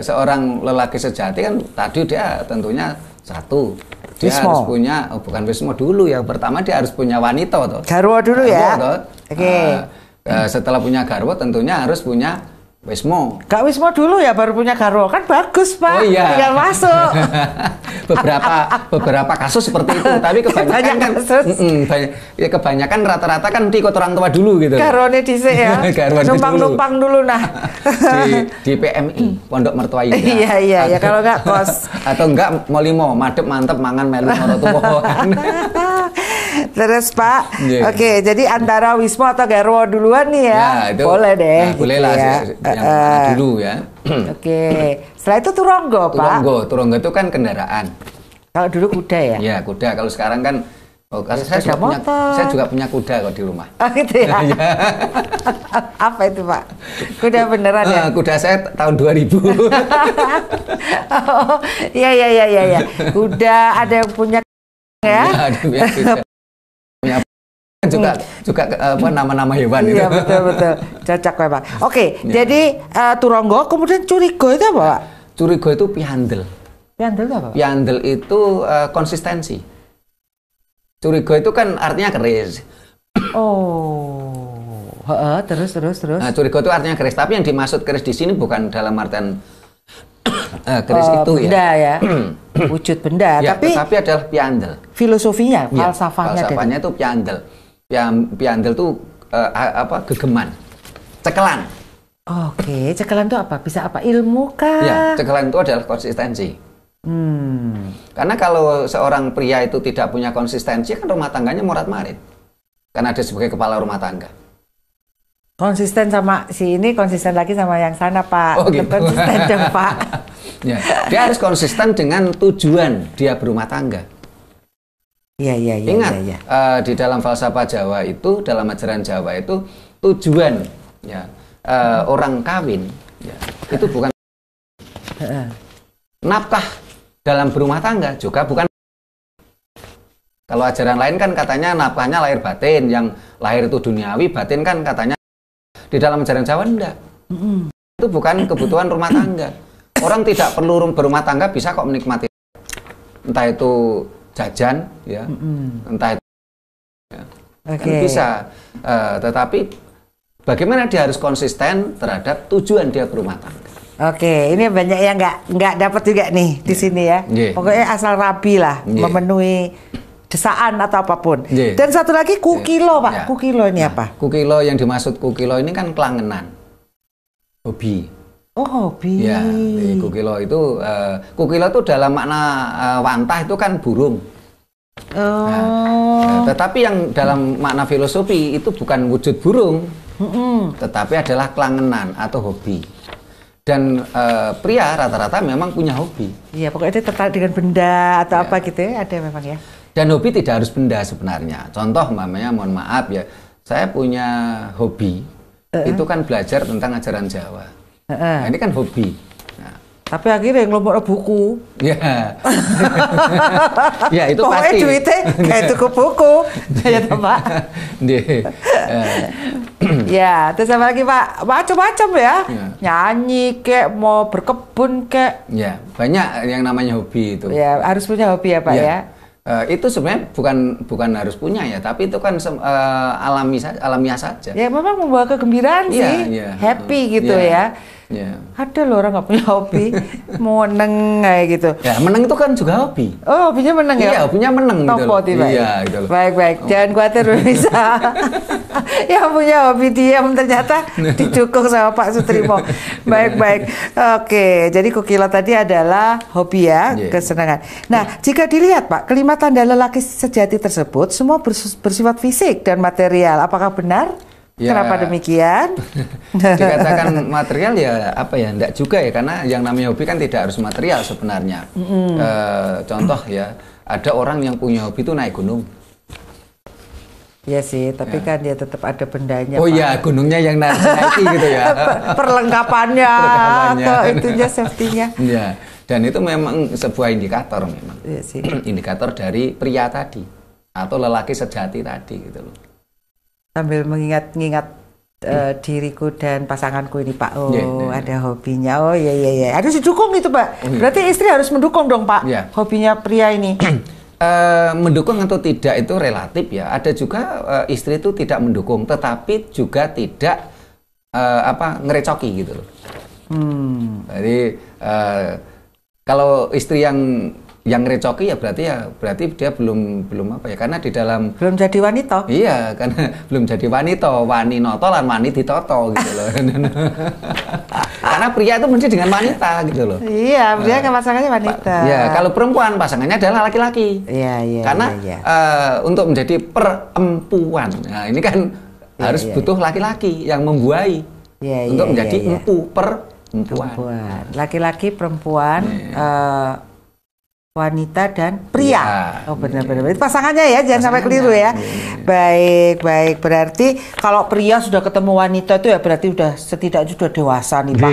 [SPEAKER 2] seorang lelaki sejati kan tadi dia tentunya satu. Dia
[SPEAKER 1] wismo.
[SPEAKER 2] Harus punya, bukan wismo dulu ya. Pertama dia harus punya wanita toh.
[SPEAKER 1] Garwo dulu ya.
[SPEAKER 2] Oke. Setelah punya garwo tentunya harus punya wismo.
[SPEAKER 1] Gak wismo dulu ya baru punya garwo, kan bagus Pak.
[SPEAKER 2] Oh iya.
[SPEAKER 1] Tinggal masuk.
[SPEAKER 2] beberapa kasus seperti itu, tapi kebanyakan kan kebanyakan rata-rata kan ikut orang tua dulu gitu.
[SPEAKER 1] Garwane dhisik ya. Numpang dulu nah.
[SPEAKER 2] di PMI Pondok Mertua Indah.
[SPEAKER 1] Iya, kalau enggak kos.
[SPEAKER 2] Atau enggak molimo, madep mantep mangan melu maratuwa.
[SPEAKER 1] Terus Pak, oke, jadi antara wismo atau garwo duluan nih ya,
[SPEAKER 2] itu,
[SPEAKER 1] boleh deh.
[SPEAKER 2] Nah, boleh lah
[SPEAKER 1] ya.
[SPEAKER 2] yang mana dulu ya.
[SPEAKER 1] Oke, setelah itu turangga Pak.
[SPEAKER 2] Turangga itu kan kendaraan.
[SPEAKER 1] Kalau dulu kuda ya?
[SPEAKER 2] Iya kuda, kalau sekarang kan, saya juga punya kuda kok di rumah.
[SPEAKER 1] Oh gitu ya? Apa itu Pak? Kuda beneran ya?
[SPEAKER 2] Kuda saya tahun 2000.
[SPEAKER 1] Iya. Kuda ada yang punya ya?
[SPEAKER 2] Iya, juga nama-nama hewan itu.
[SPEAKER 1] Iya betul cocok ya Pak. Oke, jadi turangga kemudian curiga itu apa Pak?
[SPEAKER 2] Curiga itu piandel.
[SPEAKER 1] Piandel itu apa Pak?
[SPEAKER 2] Piandel itu konsistensi. Curiga itu kan artinya keris.
[SPEAKER 1] Terus.
[SPEAKER 2] Nah, curiga itu artinya keris, tapi yang dimaksud keris di sini bukan dalam artian keris itu
[SPEAKER 1] benda ya. Wujud benda,
[SPEAKER 2] ya,
[SPEAKER 1] tapi
[SPEAKER 2] adalah piandel.
[SPEAKER 1] Filosofinya,
[SPEAKER 2] Ya,
[SPEAKER 1] falsafahnya
[SPEAKER 2] itu piandel. Piandel itu gegeman, cekelan.
[SPEAKER 1] Oke, cekelan itu apa? Bisa apa? Ilmu kah?
[SPEAKER 2] Ya, cekelan itu adalah konsistensi. Karena kalau seorang pria itu tidak punya konsistensi, kan rumah tangganya morat-marit. Karena ada sebagai kepala rumah tangga.
[SPEAKER 1] Konsisten sama si ini, konsisten lagi sama yang sana Pak.
[SPEAKER 2] Oh, gitu.
[SPEAKER 1] Konsisten dong Pak.
[SPEAKER 2] Ya, dia harus konsisten dengan tujuan dia berumah tangga.
[SPEAKER 1] Iya.
[SPEAKER 2] Ingat, di dalam falsafah Jawa itu, dalam ajaran Jawa itu tujuan ya orang kawin ya, itu bukan nafkah dalam berumah tangga, juga bukan. Kalau ajaran lain kan katanya nafkahnya lahir batin, yang lahir itu duniawi, batin kan katanya. Di dalam ajaran Jawa enggak. Itu bukan kebutuhan rumah tangga. Orang tidak perlu berumah tangga bisa kok menikmati. Entah itu jajan ya, entah itu ya. Kan bisa. Tetapi bagaimana dia harus konsisten terhadap tujuan dia berumah tangga.
[SPEAKER 1] Oke, ini banyak yang nggak dapat juga nih di sini ya. Pokoknya asal rabi lah, memenuhi desaan atau apapun. Dan satu lagi kukilo, Pak. Kukilo ini apa?
[SPEAKER 2] Kukilo yang dimaksud kukilo ini kan kelangenan, hobi.
[SPEAKER 1] Oh, hobi.
[SPEAKER 2] Ya, kukilo itu dalam makna wantah itu kan burung. Tetapi yang dalam makna filosofi itu bukan wujud burung, tetapi adalah kelangenan atau hobi. Dan pria rata-rata memang punya hobi.
[SPEAKER 1] Iya, pokoknya dia tertarik dengan benda atau apa gitu ya, ada memang ya.
[SPEAKER 2] Dan hobi tidak harus benda sebenarnya. Contoh, mamanya, mohon maaf ya, saya punya hobi, itu kan belajar tentang ajaran Jawa. Nah, ini kan hobi. Nah.
[SPEAKER 1] Tapi akhirnya ngelompok buku.
[SPEAKER 2] Ya. Ya itu
[SPEAKER 1] pokoknya
[SPEAKER 2] pasti.
[SPEAKER 1] Duitnya kayak cukup buku. Ya Pak. Ya, terus apa lagi Pak? Macam-macam ya. Nyanyi kek, mau berkebun kek.
[SPEAKER 2] Ya, banyak yang namanya hobi itu.
[SPEAKER 1] Ya, harus punya hobi ya Pak ya.
[SPEAKER 2] Itu sebenarnya bukan harus punya ya, tapi itu kan alamiah saja.
[SPEAKER 1] Ya memang membawa kegembiraan sih, happy gitu ya. Ada loh orang nggak punya hobi, mau meneng kayak gitu.
[SPEAKER 2] Ya meneng itu kan juga hobi.
[SPEAKER 1] Oh hobinya meneng ya?
[SPEAKER 2] Iya hobinya meneng gitu loh.
[SPEAKER 1] Iya gitu loh. Baik, jangan khawatir bisa. Yang punya hobi diam ternyata didukung sama Pak Sutrimo. Baik. Oke, jadi kukilo tadi adalah hobi ya, kesenangan. Nah, jika dilihat Pak, kelima tanda lelaki sejati tersebut semua bersifat fisik dan material. Apakah benar? Ya, kenapa demikian?
[SPEAKER 2] Dikatakan material ya apa ya, enggak juga ya, karena yang namanya hobi kan tidak harus material sebenarnya. Contoh ya, ada orang yang punya hobi itu naik gunung.
[SPEAKER 1] Iya sih, tapi kan dia tetap ada bendanya.
[SPEAKER 2] Oh iya, gunungnya yang naiki gitu ya.
[SPEAKER 1] Perlengkapannya, atau itunya safety-nya.
[SPEAKER 2] Iya, dan itu memang sebuah indikator memang.
[SPEAKER 1] Iya sih.
[SPEAKER 2] Indikator dari pria tadi atau lelaki sejati tadi gitu loh.
[SPEAKER 1] Sambil mengingat-ingat diriku dan pasanganku ini Pak. Ada hobinya. Oh iya. Harus didukung itu Pak. Berarti istri harus mendukung dong Pak. Hobinya pria ini.
[SPEAKER 2] Mendukung atau tidak itu relatif ya. Ada juga istri itu tidak mendukung, tetapi juga tidak ngerecoki gitu loh. Jadi kalau istri yang ngerecoki ya berarti dia belum apa ya, karena di dalam
[SPEAKER 1] belum jadi wanita.
[SPEAKER 2] Iya, karena belum jadi wanita, wani noto lan wani ditoto gitu loh. Karena pria itu mesti dengan wanita gitu loh.
[SPEAKER 1] Iya, pria kan pasangannya wanita.
[SPEAKER 2] Ya, kalau perempuan pasangannya adalah laki-laki.
[SPEAKER 1] Iya.
[SPEAKER 2] Karena untuk menjadi perempuan, nah ini kan harus butuh laki-laki yang membuahi untuk menjadi empu perempuan.
[SPEAKER 1] Laki-laki, perempuan. Wanita dan pria. Oh benar-benar. Pasangannya ya, jangan sampai keliru ya. Baik. Berarti kalau pria sudah ketemu wanita itu ya berarti udah setidaknya sudah dewasa nih Pak.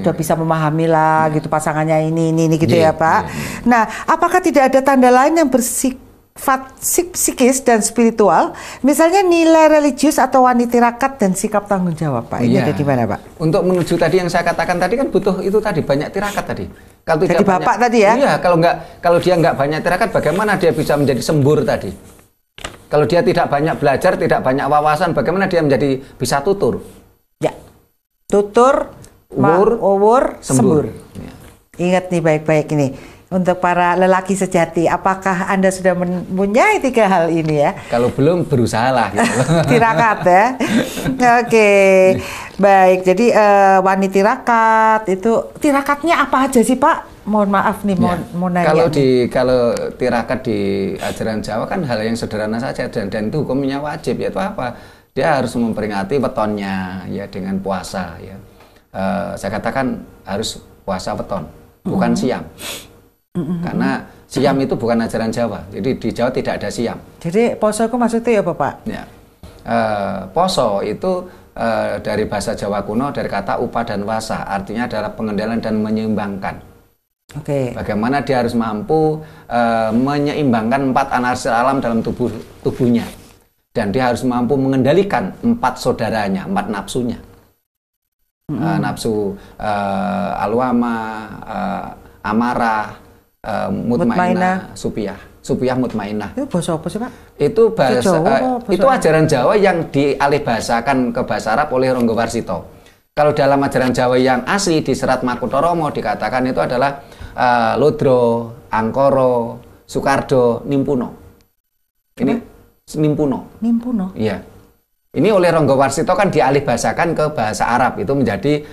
[SPEAKER 1] Udah bisa memahami lah gitu pasangannya ini gitu ya Pak. Nah, apakah tidak ada tanda lain yang bersifat psikis dan spiritual, misalnya nilai religius atau wanita tirakat dan sikap tanggung jawab Pak? Ini ada di mana Pak?
[SPEAKER 2] Untuk menuju tadi yang saya katakan tadi kan butuh itu tadi, banyak tirakat tadi. Kalau
[SPEAKER 1] jadi bapak tadi ya?
[SPEAKER 2] Iya, kalau dia nggak banyak tirakat, bagaimana dia bisa menjadi sembur tadi? Kalau dia tidak banyak belajar, tidak banyak wawasan, bagaimana dia menjadi bisa tutur? Ya,
[SPEAKER 1] tutur, uwur, sembur.
[SPEAKER 2] Ya.
[SPEAKER 1] Ingat nih baik-baik ini. Untuk para lelaki sejati, apakah Anda sudah mempunyai 3 hal ini ya?
[SPEAKER 2] Kalau belum, berusahalah. Gitu.
[SPEAKER 1] Tirakat ya. Oke. Baik, jadi wanita tirakat itu tirakatnya apa aja sih Pak? Mohon maaf nih, mau nanya.
[SPEAKER 2] Kalau tirakat di ajaran Jawa kan hal yang sederhana saja dan itu hukumnya wajib, yaitu apa? Dia harus memperingati wetonnya ya dengan puasa ya. Saya katakan harus puasa weton, bukan siam. Karena siam itu bukan ajaran Jawa, jadi di Jawa tidak ada siam.
[SPEAKER 1] Jadi poso itu maksudnya ya Bapak?
[SPEAKER 2] Ya, poso itu dari bahasa Jawa kuno dari kata upa dan wasa, artinya adalah pengendalian dan menyeimbangkan.
[SPEAKER 1] Oke.
[SPEAKER 2] Bagaimana dia harus mampu menyeimbangkan 4 anarsi alam dalam tubuhnya, dan dia harus mampu mengendalikan 4 saudaranya, 4 nafsunya, nafsu alwama, amarah, mutmainah, supiyah mutmainah.
[SPEAKER 1] Itu bahasa apa sih Pak?
[SPEAKER 2] Itu bahasa itu ajaran Jawa yang dialih bahasakan ke bahasa Arab oleh Ronggo Warsito. Kalau dalam ajaran Jawa yang asli di Serat Makutoromo dikatakan itu adalah Lodro, Angkoro, Soekardo, Nimpuno. Ini Nimpuno.
[SPEAKER 1] Nimpuno.
[SPEAKER 2] Iya. Ini oleh Ronggo Warsito kan dialih bahasakan ke bahasa Arab, itu menjadi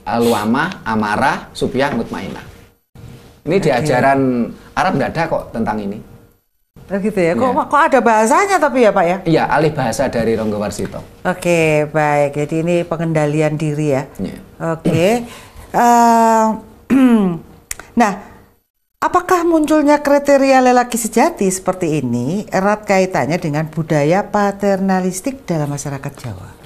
[SPEAKER 2] Al-Wamah, Amarah, Supyah, Mutmainah. Ini di ajaran Arab nggak ada kok tentang ini.
[SPEAKER 1] Gitu ya. Kok ada bahasanya tapi ya Pak ya?
[SPEAKER 2] Iya, alih bahasa dari Ronggo Warsito.
[SPEAKER 1] Oke, baik. Jadi ini pengendalian diri ya.
[SPEAKER 2] Yeah.
[SPEAKER 1] Oke. Nah, apakah munculnya kriteria lelaki sejati seperti ini erat kaitannya dengan budaya paternalistik dalam masyarakat Jawa?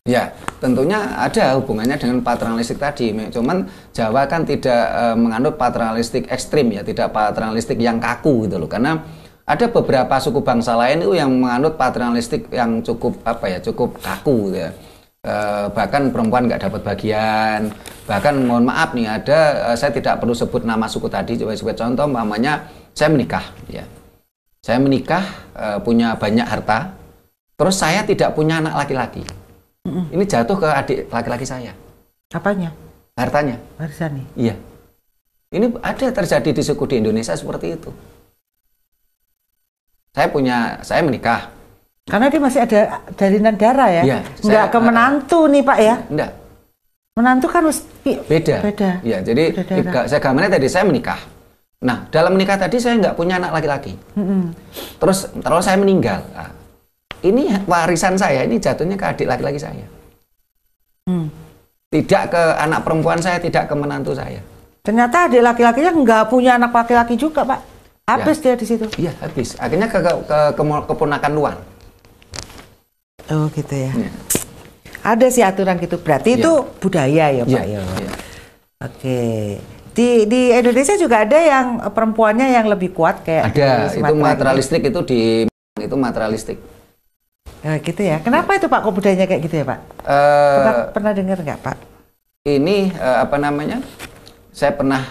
[SPEAKER 2] Ya, tentunya ada hubungannya dengan paternalistik tadi. Cuman Jawa kan tidak menganut paternalistik ekstrim ya, tidak paternalistik yang kaku gitu loh. Karena ada beberapa suku bangsa lain itu yang menganut paternalistik yang cukup cukup kaku gitu ya. Bahkan perempuan nggak dapat bagian. Bahkan mohon maaf nih saya tidak perlu sebut nama suku tadi. Coba sebagai contoh, umpamanya saya menikah ya. Saya menikah punya banyak harta. Terus saya tidak punya anak laki-laki. Ini jatuh ke adik laki-laki saya.
[SPEAKER 1] Apanya?
[SPEAKER 2] Hartanya.
[SPEAKER 1] Warisannya.
[SPEAKER 2] Iya. Ini ada terjadi di suku di Indonesia seperti itu. Saya menikah.
[SPEAKER 1] Karena dia masih ada jalinan darah ya.
[SPEAKER 2] Iya,
[SPEAKER 1] nggak ke menantu nih Pak ya.
[SPEAKER 2] Enggak.
[SPEAKER 1] Menantu kan
[SPEAKER 2] beda.
[SPEAKER 1] Beda.
[SPEAKER 2] Ya, jadi saya gambarnya tadi saya menikah. Nah, dalam menikah tadi saya nggak punya anak laki-laki. Terus saya meninggal. Nah, ini warisan saya, ini jatuhnya ke adik laki-laki saya. Tidak ke anak perempuan saya, tidak ke menantu saya.
[SPEAKER 1] Ternyata adik laki-lakinya nggak punya anak laki-laki juga Pak. Habis dia di situ.
[SPEAKER 2] Iya, habis. Akhirnya ke keponakan luar.
[SPEAKER 1] Oh gitu ya. Ada sih aturan gitu. Berarti itu budaya ya Pak ya. Oke. Di Indonesia juga ada yang perempuannya yang lebih kuat kayak.
[SPEAKER 2] Ada. Itu materialistik gitu. Itu materialistik.
[SPEAKER 1] Gitu ya. Kenapa itu Pak? Kok budayanya kayak gitu ya Pak? Pernah dengar nggak Pak?
[SPEAKER 2] Ini saya pernah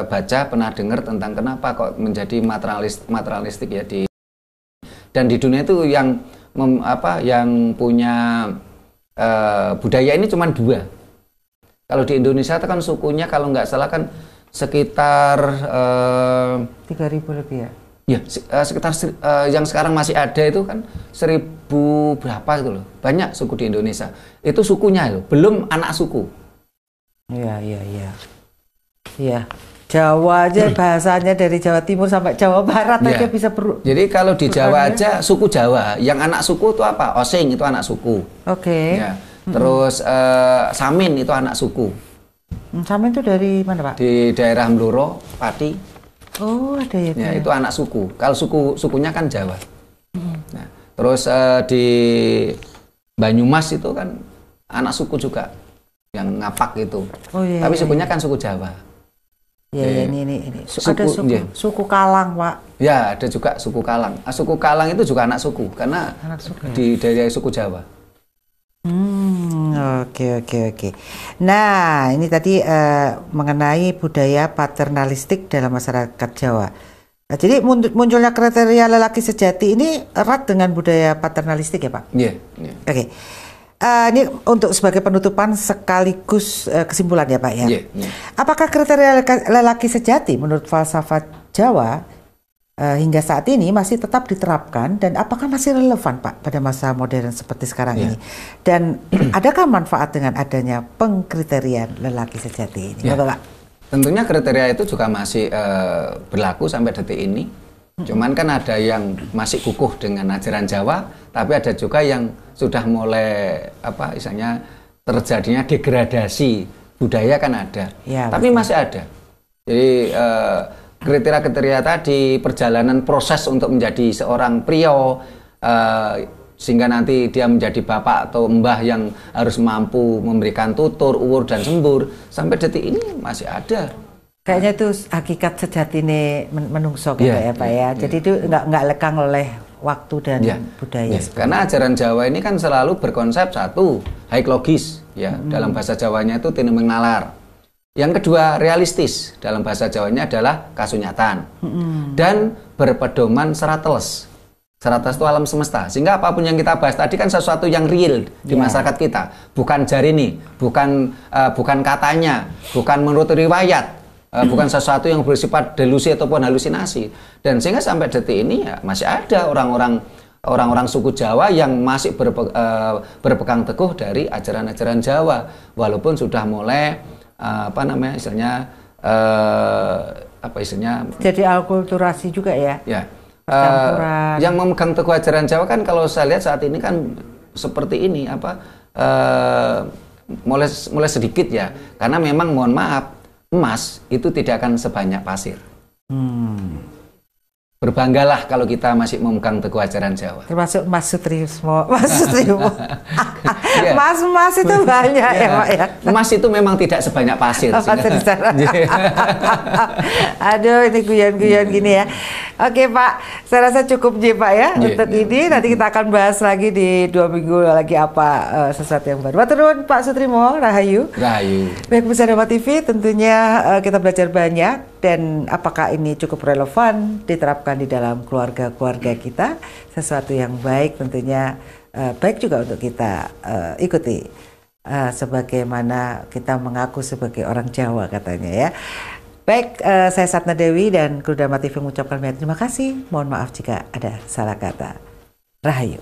[SPEAKER 2] baca, pernah dengar tentang kenapa kok menjadi materialistik ya dan di dunia itu yang punya budaya ini cuma 2. Kalau di Indonesia itu kan sukunya kalau nggak salah kan sekitar
[SPEAKER 1] 3.000 lebih ya.
[SPEAKER 2] Ya, sekitar yang sekarang masih ada itu kan 1.000 berapa gitu loh. Banyak suku di Indonesia. Itu sukunya loh, belum anak suku. Iya. Jawa aja bahasanya dari Jawa Timur sampai Jawa Barat aja bisa Jadi kalau di Jawa aja suku Jawa, yang anak suku itu apa? Osing itu anak suku.
[SPEAKER 1] Oke.
[SPEAKER 2] Ya. Terus Samin itu anak suku.
[SPEAKER 1] Samin itu dari mana Pak?
[SPEAKER 2] Di daerah Mloro, Pati.
[SPEAKER 1] Oh ada ya.
[SPEAKER 2] Ya itu anak suku. Kalau sukunya kan Jawa. Nah, terus di Banyumas itu kan anak suku juga yang Ngapak itu. Tapi sukunya kan suku Jawa.
[SPEAKER 1] Ini. Ada suku Kalang, Pak.
[SPEAKER 2] Ya, ada juga suku Kalang. Suku Kalang itu juga anak suku, karena dari suku Jawa.
[SPEAKER 1] Oke. Nah, ini tadi mengenai budaya paternalistik dalam masyarakat Jawa. Jadi munculnya kriteria lelaki sejati ini erat dengan budaya paternalistik ya, Pak?
[SPEAKER 2] Iya.
[SPEAKER 1] Oke. Ini untuk sebagai penutupan sekaligus kesimpulan ya Pak ya. Apakah kriteria lelaki sejati menurut falsafat Jawa hingga saat ini masih tetap diterapkan dan apakah masih relevan Pak pada masa modern seperti sekarang ini? Dan adakah manfaat dengan adanya pengkriterian lelaki sejati ini? Pak?
[SPEAKER 2] Tentunya kriteria itu juga masih berlaku sampai detik ini. Cuman kan ada yang masih kukuh dengan ajaran Jawa, tapi ada juga yang sudah mulai terjadinya degradasi budaya kan ada. Tapi masih ada. Jadi kriteria-kriteria tadi, perjalanan proses untuk menjadi seorang pria sehingga nanti dia menjadi bapak atau mbah yang harus mampu memberikan tutur, uwur dan sembur, sampai detik ini masih ada.
[SPEAKER 1] Kayaknya itu hakikat sejati nih menungso gitu ya Pak ya. Jadi itu nggak lekang oleh waktu dan budaya.
[SPEAKER 2] Karena ajaran Jawa ini kan selalu berkonsep satu, haiklogis ya. Dalam bahasa Jawanya itu tinimeng nalar. Yang kedua, realistis. Dalam bahasa Jawanya adalah kasunyatan. Dan berpedoman serat teles. Seratus itu alam semesta. Sehingga apapun yang kita bahas tadi kan sesuatu yang real di masyarakat kita. Bukan jarini, bukan katanya, bukan menurut riwayat, bukan sesuatu yang bersifat delusi ataupun halusinasi. Dan sehingga sampai detik ini ya masih ada orang-orang suku Jawa yang masih berpegang teguh dari ajaran-ajaran Jawa, walaupun sudah mulai
[SPEAKER 1] jadi akulturasi juga ya.
[SPEAKER 2] Ya. Yang memegang teguh ajaran Jawa kan kalau saya lihat saat ini kan seperti ini mulai sedikit ya, karena memang mohon maaf, emas itu tidak akan sebanyak pasir. Berbanggalah kalau kita masih memegang teguh ajaran Jawa.
[SPEAKER 1] Termasuk Mas Sutrismo. Mas itu banyak ya Pak ya.
[SPEAKER 2] Emas itu memang tidak sebanyak pasir.
[SPEAKER 1] Aduh, ini guyon-guyon gini ya. Oke Pak, saya rasa cukup Pak ya untuk ini. Nanti kita akan bahas lagi di 2 minggu lagi apa sesuatu yang baru. Matur nuwun Pak Sutrimo, Rahayu. Baik pemirsa Dharma TV, tentunya kita belajar banyak, dan apakah ini cukup relevan diterapkan di dalam keluarga-keluarga kita, sesuatu yang baik tentunya baik juga untuk kita ikuti sebagaimana kita mengaku sebagai orang Jawa katanya ya. Baik, saya Satna Dewi dan kru Dharma TV mengucapkan banyak terima kasih. Mohon maaf jika ada salah kata. Rahayu.